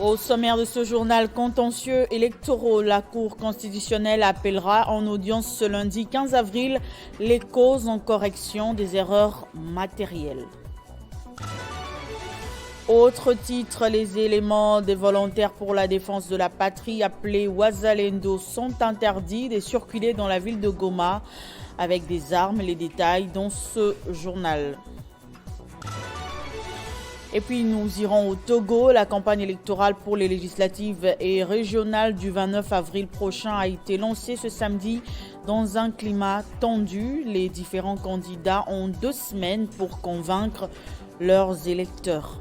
Au sommaire de ce journal contentieux électoraux, la Cour constitutionnelle appellera en audience ce lundi 15 avril les causes en correction des erreurs matérielles. Autre titre, les éléments des volontaires pour la défense de la patrie appelés Wazalendo sont interdits de circuler dans la ville de Goma avec des armes. Les détails dans ce journal. Et puis nous irons au Togo. La campagne électorale pour les législatives et régionales du 29 avril prochain a été lancée ce samedi dans un climat tendu. Les différents candidats ont 2 semaines pour convaincre leurs électeurs.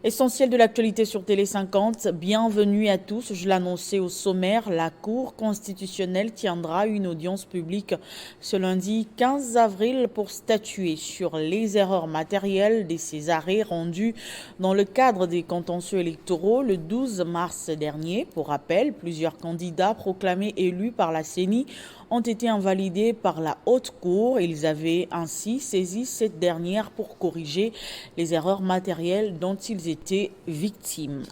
Essentiel de l'actualité sur Télé 50, bienvenue à tous. Je l'annonçais au sommaire, la Cour constitutionnelle tiendra une audience publique ce lundi 15 avril pour statuer sur les erreurs matérielles de ces arrêts rendus dans le cadre des contentieux électoraux le 12 mars dernier. Pour rappel, plusieurs candidats proclamés élus par la CENI ont été invalidés par la Haute Cour. Ils avaient ainsi saisi cette dernière pour corriger les erreurs matérielles dont ils étaient victimes.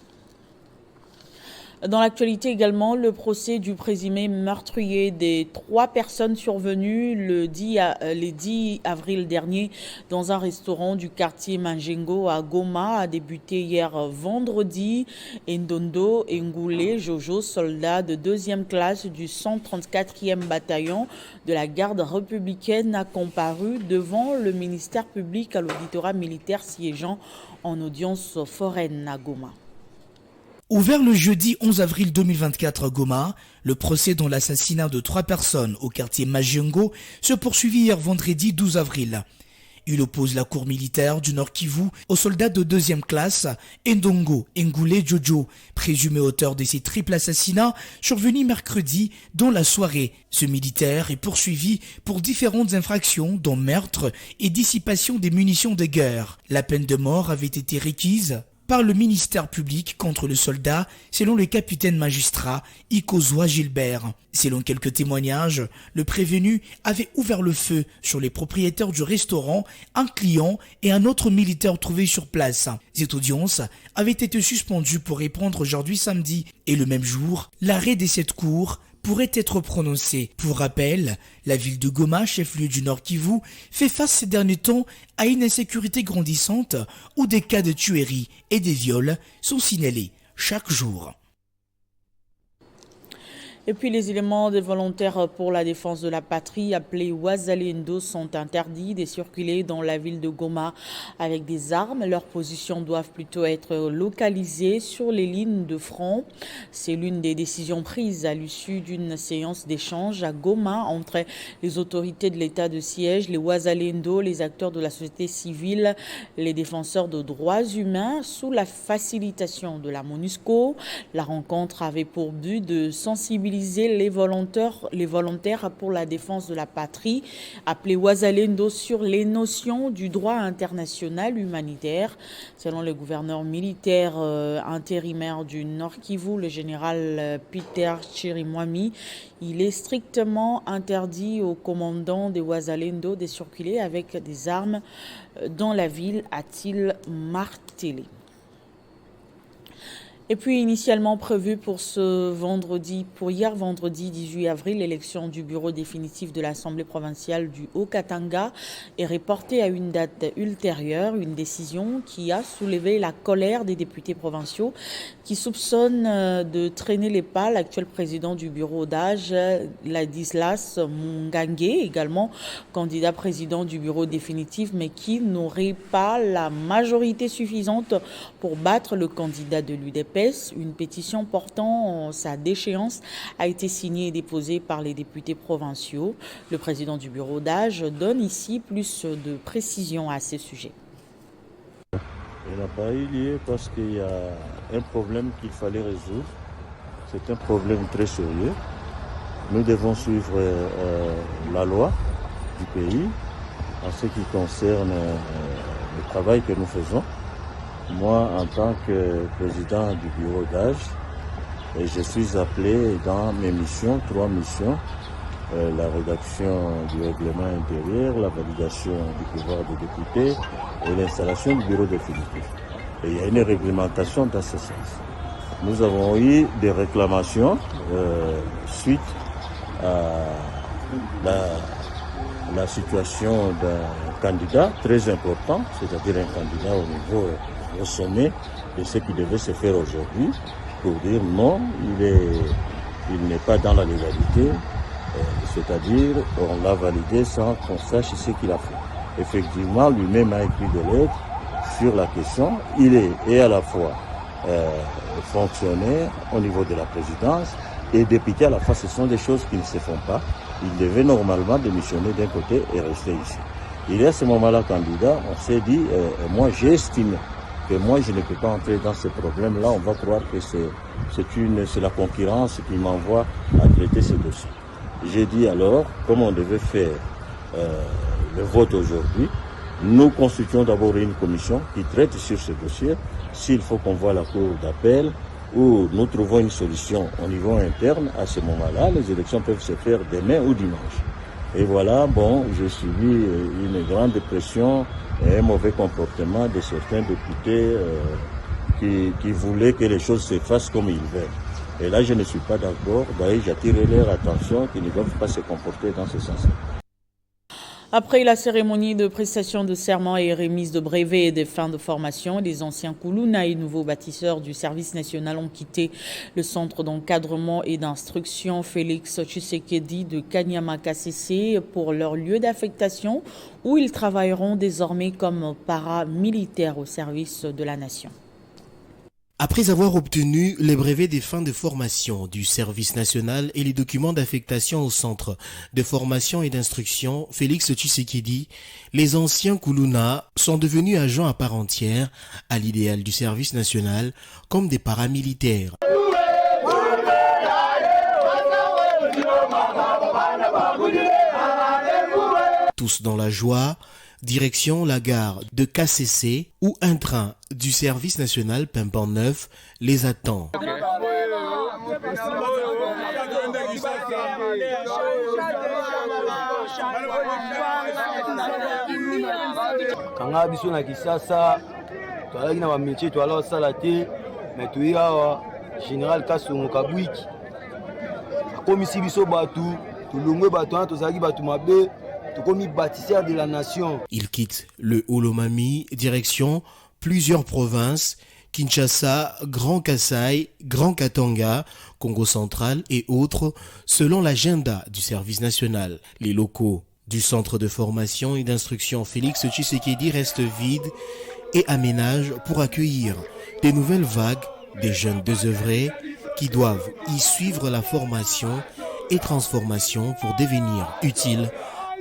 Dans l'actualité également, le procès du présumé meurtrier des 3 personnes survenues le 10 avril dernier dans un restaurant du quartier Manjengo à Goma a débuté hier vendredi. Ndondo Ngoulé Jojo, soldat de 2e classe du 134e bataillon de la garde républicaine, a comparu devant le ministère public à l'auditorat militaire siégeant en audience foraine à Goma. Ouvert le jeudi 11 avril 2024 à Goma, le procès dont l'assassinat de 3 personnes au quartier Majengo se poursuivit hier vendredi 12 avril. Il oppose la cour militaire du Nord Kivu au soldat de 2e classe Ndongo Ngoulé Jojo, présumé auteur de ces triples assassinats survenus mercredi dans la soirée. Ce militaire est poursuivi pour différentes infractions dont meurtre et dissipation des munitions de guerre. La peine de mort avait été requise par le ministère public contre le soldat, selon le capitaine magistrat Ikozwa Gilbert. Selon quelques témoignages, le prévenu avait ouvert le feu sur les propriétaires du restaurant, un client et un autre militaire trouvé sur place. Cette audience avait été suspendue pour répondre aujourd'hui samedi et le même jour, l'arrêt de cette cour pourrait être prononcé. Pour rappel, la ville de Goma, chef-lieu du Nord Kivu, fait face ces derniers temps à une insécurité grandissante où des cas de tueries et des viols sont signalés chaque jour. Et puis les éléments des volontaires pour la défense de la patrie appelés Wazalendo sont interdits de circuler dans la ville de Goma avec des armes. Leurs positions doivent plutôt être localisées sur les lignes de front. C'est l'une des décisions prises à l'issue d'une séance d'échange à Goma entre les autorités de l'état de siège, les Wazalendo, les acteurs de la société civile, les défenseurs de droits humains sous la facilitation de la MONUSCO. La rencontre avait pour but de sensibiliser les volontaires pour la défense de la patrie, appelés Wazalendo, sur les notions du droit international humanitaire. Selon le gouverneur militaire intérimaire du Nord Kivu, le général Peter Chirimwami, il est strictement interdit aux commandants des Wazalendo de circuler avec des armes dans la ville, a-t-il martelé. Et puis initialement prévu pour hier vendredi 18 avril, l'élection du bureau définitif de l'Assemblée provinciale du Haut-Katanga est reportée à une date ultérieure, une décision qui a soulevé la colère des députés provinciaux qui soupçonnent de traîner les pas l'actuel président du bureau d'âge, Ladislas Mungange, également candidat président du bureau définitif, mais qui n'aurait pas la majorité suffisante pour battre le candidat de l'UDP. Une pétition portant sa déchéance a été signée et déposée par les députés provinciaux. Le président du bureau d'âge donne ici plus de précisions à ces sujets. Il n'a pas eu lieu parce qu'il y a un problème qu'il fallait résoudre. C'est un problème très sérieux. Nous devons suivre la loi du pays en ce qui concerne le travail que nous faisons. Moi, en tant que président du bureau d'âge, je suis appelé dans mes missions, 3 missions, la rédaction du règlement intérieur, la validation du pouvoir des députés et l'installation du bureau définitif. Et il y a une réglementation dans ce sens. Nous avons eu des réclamations suite à la situation d'un candidat très important, c'est-à-dire un candidat au sommet de ce qui devait se faire aujourd'hui, pour dire non, il n'est pas dans la légalité, c'est-à-dire on l'a validé sans qu'on sache ce qu'il a fait. Effectivement, lui-même a écrit des lettres sur la question. Il est à la fois fonctionnaire au niveau de la présidence et député à la fois. Ce sont des choses qui ne se font pas. Il devait normalement démissionner d'un côté et rester ici. Il est à ce moment-là candidat, on s'est dit, moi j'ai estimé que moi je ne peux pas entrer dans ce problème-là, on va croire que c'est la concurrence qui m'envoie à traiter ce dossier. J'ai dit alors, comme on devait faire le vote aujourd'hui, nous constituons d'abord une commission qui traite sur ce dossier. S'il faut qu'on voit la cour d'appel ou nous trouvons une solution au niveau interne, à ce moment-là, les élections peuvent se faire demain ou dimanche. Et voilà, bon, j'ai subi une grande pression et un mauvais comportement de certains députés qui voulaient que les choses se fassent comme ils veulent. Et là, je ne suis pas d'accord. D'ailleurs, j'attire leur attention qu'ils ne doivent pas se comporter dans ce sens-là. Après la cérémonie de prestation de serment et remise de brevets et de fin de formation, les anciens Kuluna et nouveaux bâtisseurs du service national ont quitté le centre d'encadrement et d'instruction Félix Tshisekedi de Kanyama-Kasese pour leur lieu d'affectation où ils travailleront désormais comme paramilitaires au service de la nation. Après avoir obtenu les brevets des fins de formation du service national et les documents d'affectation au centre de formation et d'instruction Félix Tshisekedi, les anciens Kuluna sont devenus agents à part entière à l'idéal du service national comme des paramilitaires. Tous dans la joie, direction la gare de KCC où un train du service national Pimpant Neuf les attend. Kanga biso na Kisasa toalaki na bamétier toala osala te mais toyi awa général Kasongo Kabwiki akomisi biso batu tulongwe batu wana tozalaki batu mabe tokomi bâtisseur de la nation. Il quitte le Olomami, direction plusieurs provinces, Kinshasa, Grand Kasaï, Grand Katanga, Congo central et autres, selon l'agenda du service national. Les locaux du centre de formation et d'instruction Félix Tshisekedi restent vides et aménagent pour accueillir des nouvelles vagues des jeunes désœuvrés qui doivent y suivre la formation et transformation pour devenir utiles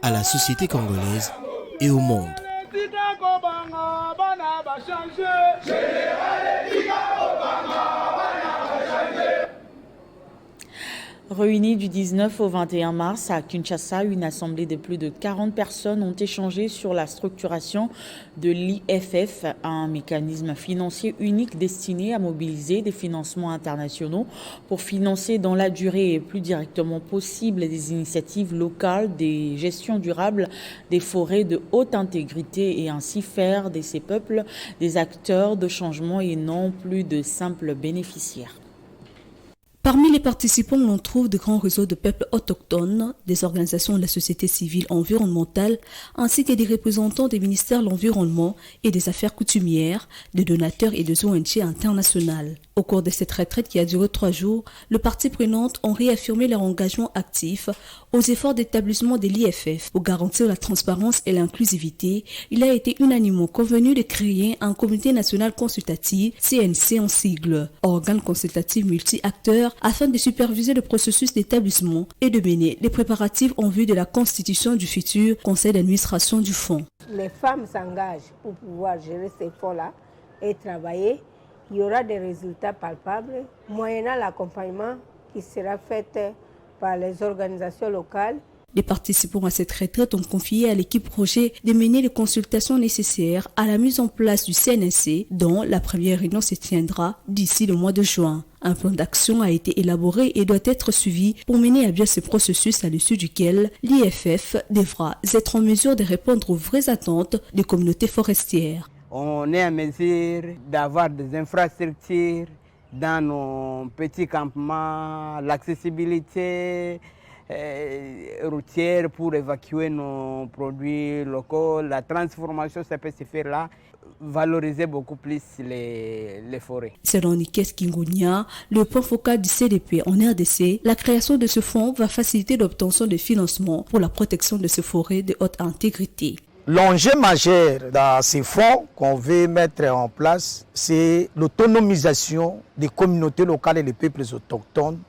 à la société congolaise et au monde. Réunis du 19 au 21 mars à Kinshasa, une assemblée de plus de 40 personnes ont échangé sur la structuration de l'IFF, un mécanisme financier unique destiné à mobiliser des financements internationaux pour financer dans la durée et plus directement possible des initiatives locales, des gestions durables des forêts de haute intégrité et ainsi faire de ces peuples des acteurs de changement et non plus de simples bénéficiaires. Parmi les participants, on trouve de grands réseaux de peuples autochtones, des organisations de la société civile environnementale, ainsi que des représentants des ministères de l'Environnement et des Affaires coutumières, des donateurs et des ONG internationales. Au cours de cette retraite qui a duré 3 jours, les parties prenantes ont réaffirmé leur engagement actif aux efforts d'établissement de l'IFF pour garantir la transparence et l'inclusivité. Il a été unanimement convenu de créer un comité national consultatif, CNC en sigle, organe consultatif multi-acteurs, afin de superviser le processus d'établissement et de mener les préparatifs en vue de la constitution du futur conseil d'administration du fonds. Les femmes s'engagent pour pouvoir gérer ces fonds-là et travailler. Il y aura des résultats palpables, moyennant l'accompagnement qui sera fait par les organisations locales. Les participants à cette retraite ont confié à l'équipe projet de mener les consultations nécessaires à la mise en place du CNSC, dont la première réunion se tiendra d'ici le mois de juin. Un plan d'action a été élaboré et doit être suivi pour mener à bien ce processus à l'issue duquel l'IFF devra être en mesure de répondre aux vraies attentes des communautés forestières. on est en mesure d'avoir des infrastructures dans nos petits campements, l'accessibilité routière pour évacuer nos produits locaux, la transformation, ça peut se faire là, valoriser beaucoup plus les forêts. Selon Nikes Kingunia, le point focal du CDP en RDC, la création de ce fonds va faciliter l'obtention de financement pour la protection de ces forêts de haute intégrité. L'enjeu majeur dans ces fonds qu'on veut mettre en place, c'est l'autonomisation des communautés locales et des peuples autochtones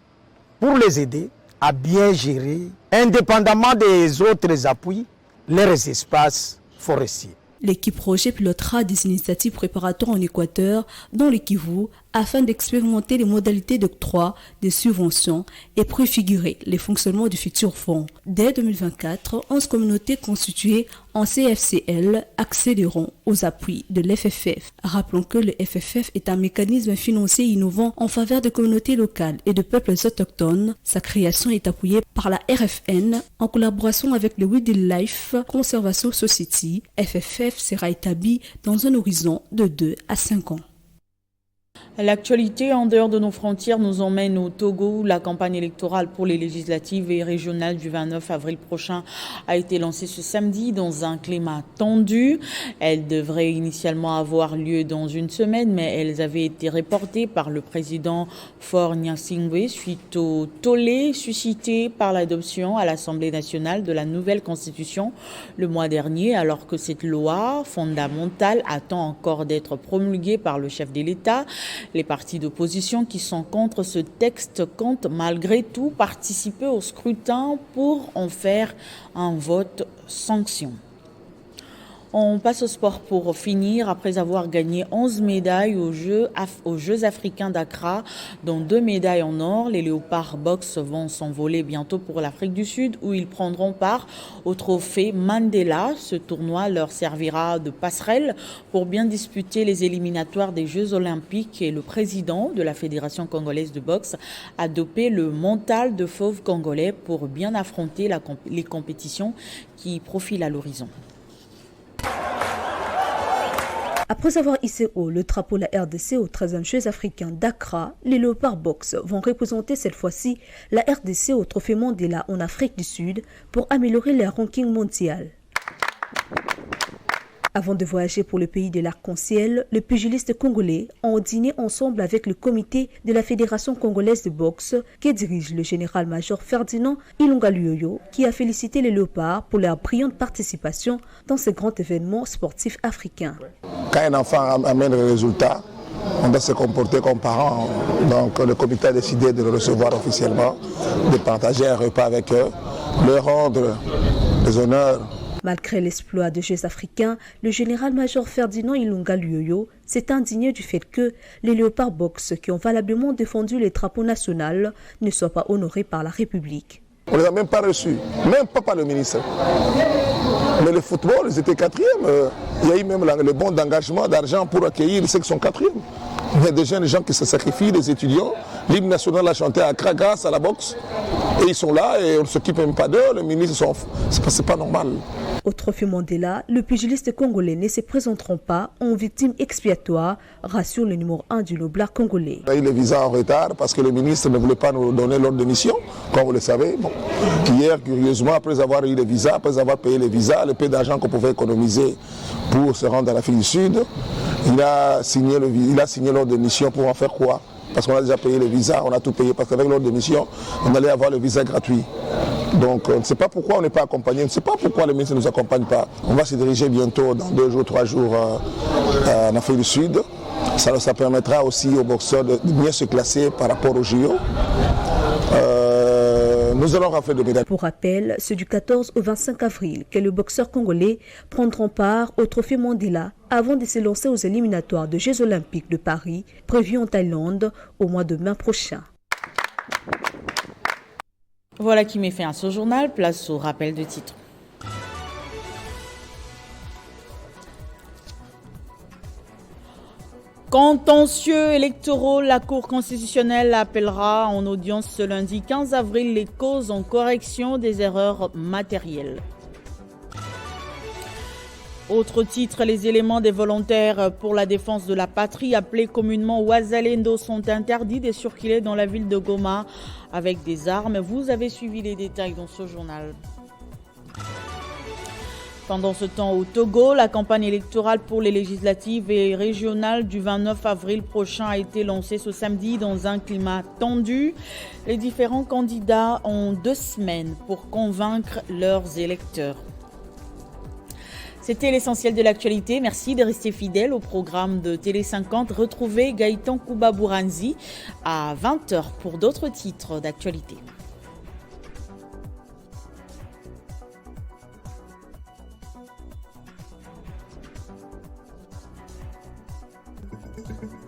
pour les aider à bien gérer, indépendamment des autres appuis, leurs espaces forestiers. L'équipe projet pilotera des initiatives préparatoires en Équateur, dans le Kivu, afin d'expérimenter les modalités d'octroi des subventions et préfigurer les fonctionnements du futur fonds. Dès 2024, 11 communautés constituées en CFCL accéderont aux appuis de l'FFF. Rappelons que le FFF est un mécanisme financier innovant en faveur des communautés locales et de peuples autochtones. Sa création est appuyée par la RFN en collaboration avec le Wildlife Conservation Society. FFF sera établi dans un horizon de 2 à 5 ans. L'actualité en dehors de nos frontières nous emmène au Togo où la campagne électorale pour les législatives et régionales du 29 avril prochain a été lancée ce samedi dans un climat tendu. Elle devrait initialement avoir lieu dans une semaine, mais elles avaient été reportées par le président Faure Gnassingbé suite au tollé suscité par l'adoption à l'Assemblée nationale de la nouvelle constitution le mois dernier, alors que cette loi fondamentale attend encore d'être promulguée par le chef de l'État. Les partis d'opposition qui sont contre ce texte comptent malgré tout participer au scrutin pour en faire un vote sanction. On passe au sport pour finir. Après avoir gagné 11 médailles aux Jeux africains d'Accra, dont 2 médailles en or, les Léopards Box vont s'envoler bientôt pour l'Afrique du Sud où ils prendront part au trophée Mandela. Ce tournoi leur servira de passerelle pour bien disputer les éliminatoires des Jeux olympiques et le président de la Fédération congolaise de boxe a dopé le mental de fauves congolais pour bien affronter les compétitions qui profilent à l'horizon. Après avoir hissé haut le drapeau de la RDC aux 13e Jeux africains d'Accra, les Léopards Box vont représenter cette fois-ci la RDC au trophée Mandela en Afrique du Sud pour améliorer leur ranking mondial. Avant de voyager pour le pays de l'arc-en-ciel, les pugilistes congolais ont dîné ensemble avec le comité de la Fédération congolaise de boxe que dirige le général-major Ferdinand Ilunga Luoyo, qui a félicité les Léopards pour leur brillante participation dans ce grand événement sportif africain. Quand un enfant amène le résultat, on doit se comporter comme parents. Donc le comité a décidé de le recevoir officiellement, de partager un repas avec eux, leur rendre des honneurs. Malgré l'exploit des Jeux africains, le général-major Ferdinand Ilunga Luoyo s'est indigné du fait que les Léopards Box, qui ont valablement défendu les drapeaux nationaux, ne soient pas honorés par la République. On ne les a même pas reçus, même pas par le ministre. Mais le football, ils étaient 4e. Il y a eu même le bon d'engagement d'argent pour accueillir ceux qui sont 4e. Il y a des jeunes gens qui se sacrifient, des étudiants. L'hymne national a chanté à Accra grâce à la boxe. Et ils sont là et on ne s'occupe même pas d'eux. Les ministres sont... C'est pas normal. Au trophée Mandela, le pugiliste congolais ne se présenteront pas en victime expiatoire, rassure le numéro 1 du Loblard congolais. On a eu les visas en retard parce que le ministre ne voulait pas nous donner l'ordre de mission, comme vous le savez. Bon. Hier, curieusement, après avoir eu les visas, après avoir payé les visas, le peu d'argent qu'on pouvait économiser pour se rendre à l'Afrique du Sud, il a signé l'ordre de mission pour en faire quoi? Parce qu'on a déjà payé les visas, on a tout payé, parce qu'avec l'ordre de mission, on allait avoir le visa gratuit. Donc on ne sait pas pourquoi on n'est pas accompagné, on ne sait pas pourquoi le ministre ne nous accompagne pas. On va se diriger bientôt, dans 2 jours, 3 jours, en Afrique du Sud. Ça permettra aussi aux boxeurs de bien se classer par rapport aux JO. Nous allons rafler de médailles. Pour rappel, c'est du 14 au 25 avril que les boxeurs congolais prendront part au trophée Mandela avant de se lancer aux éliminatoires des Jeux olympiques de Paris, prévus en Thaïlande au mois de mai prochain. Voilà qui met fin à ce journal. Place au rappel de titres. Contentieux électoraux, la Cour constitutionnelle appellera en audience ce lundi 15 avril les causes en correction des erreurs matérielles. Autre titre, les éléments des volontaires pour la défense de la patrie, appelés communément Wazalendo, sont interdits de circuler dans la ville de Goma avec des armes. Vous avez suivi les détails dans ce journal. Pendant ce temps, au Togo, la campagne électorale pour les législatives et régionales du 29 avril prochain a été lancée ce samedi dans un climat tendu. Les différents candidats ont 2 semaines pour convaincre leurs électeurs. C'était l'essentiel de l'actualité. Merci de rester fidèle au programme de Télé 50. Retrouvez Gaëtan Kouba-Bouranzi à 20h pour d'autres titres d'actualité.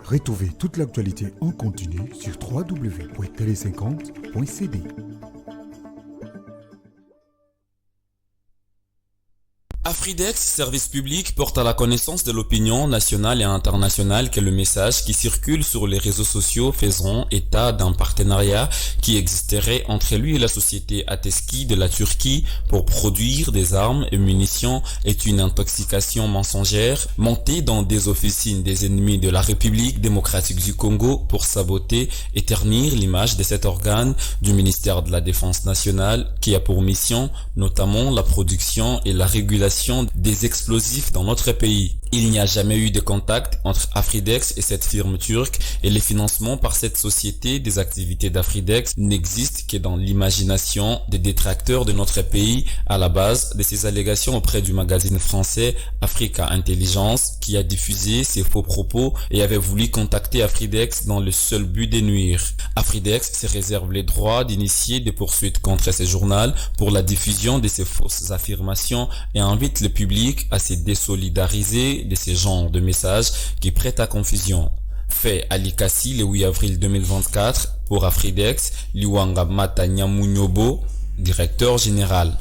Retrouvez toute l'actualité en continu sur www.tele50.cd. Afridex, service public, porte à la connaissance de l'opinion nationale et internationale que le message qui circule sur les réseaux sociaux faisant état d'un partenariat qui existerait entre lui et la société Ateski de la Turquie pour produire des armes et munitions est une intoxication mensongère montée dans des officines des ennemis de la République démocratique du Congo pour saboter et ternir l'image de cet organe du ministère de la Défense nationale qui a pour mission notamment la production et la régulation des explosifs dans notre pays. Il n'y a jamais eu de contact entre Afridex et cette firme turque et les financements par cette société des activités d'Afridex n'existent que dans l'imagination des détracteurs de notre pays à la base de ces allégations auprès du magazine français Africa Intelligence qui a diffusé ces faux propos et avait voulu contacter Afridex dans le seul but de nuire. Afridex se réserve les droits d'initier des poursuites contre ce journal pour la diffusion de ces fausses affirmations et invite le public à se désolidariser de ces genres de messages qui prêtent à confusion. Fait à Likasi le 8 avril 2024 pour Afridex, Liwanga Mata Nyamunyobo, directeur général.